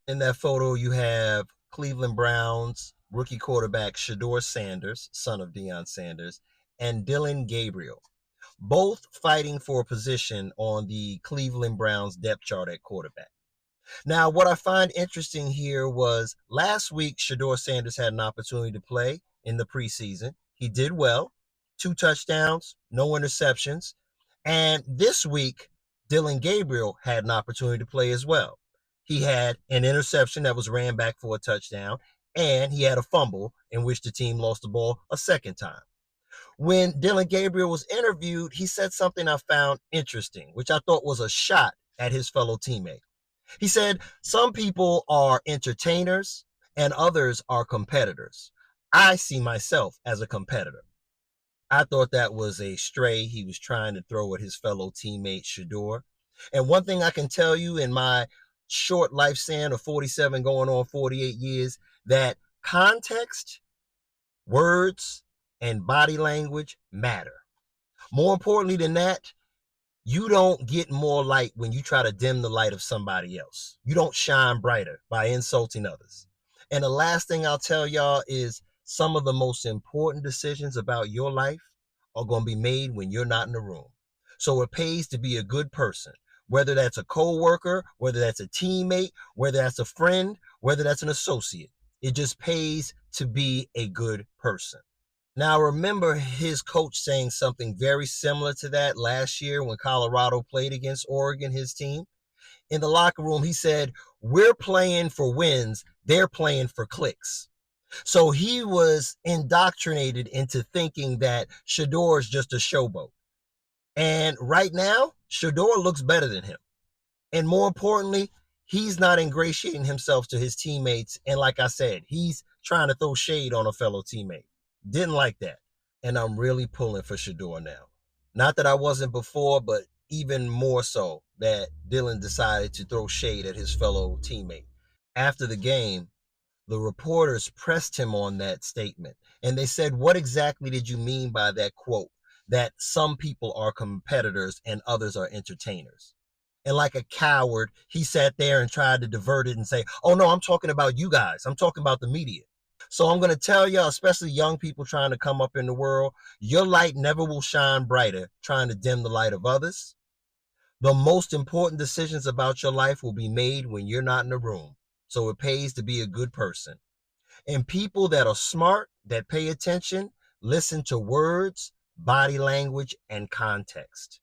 In that photo, you have Cleveland Browns rookie quarterback Shadeur Sanders, son of Deion Sanders, and Dillon Gabriel, both fighting for a position on the Cleveland Browns depth chart at quarterback. Now, what I find interesting here was last week, Shadeur Sanders had an opportunity to play in the preseason. He did well, 2 touchdowns, no interceptions. And this week, Dillon Gabriel had an opportunity to play as well. He had an interception that was ran back for a touchdown, and he had a fumble in which the team lost the ball a second time. When Dillon Gabriel was interviewed, he said something I found interesting, which I thought was a shot at his fellow teammate. He said, some people are entertainers and others are competitors. I see myself as a competitor. I thought that was a stray he was trying to throw at his fellow teammate Shadeur. And one thing I can tell you in my short lifespan of 47 going on 48 years, that context, words, and body language matter. More importantly than that, you don't get more light when you try to dim the light of somebody else. You don't shine brighter by insulting others. And the last thing I'll tell y'all is some of the most important decisions about your life are going to be made when you're not in the room. So it pays to be a good person, whether that's a coworker, whether that's a teammate, whether that's a friend, whether that's an associate. It just pays to be a good person. Now, remember his coach saying something very similar to that last year when Colorado played against Oregon, his team. In the locker room, he said, we're playing for wins, they're playing for clicks. So he was indoctrinated into thinking that Shadeur is just a showboat. And right now, Shadeur looks better than him. And more importantly, he's not ingratiating himself to his teammates. And like I said, he's trying to throw shade on a fellow teammate. Didn't like that. And I'm really pulling for Shadeur now. Not that I wasn't before, but even more so that Dillon decided to throw shade at his fellow teammate. After the game, the reporters pressed him on that statement. And they said, what exactly did you mean by that quote? That some people are competitors and others are entertainers. And like a coward, he sat there and tried to divert it and say, oh no, I'm talking about you guys. I'm talking about the media. So I'm going to tell y'all, especially young people trying to come up in the world, your light never will shine brighter trying to dim the light of others. The most important decisions about your life will be made when you're not in the room. So it pays to be a good person. And people that are smart, that pay attention, listen to words, body language, and context.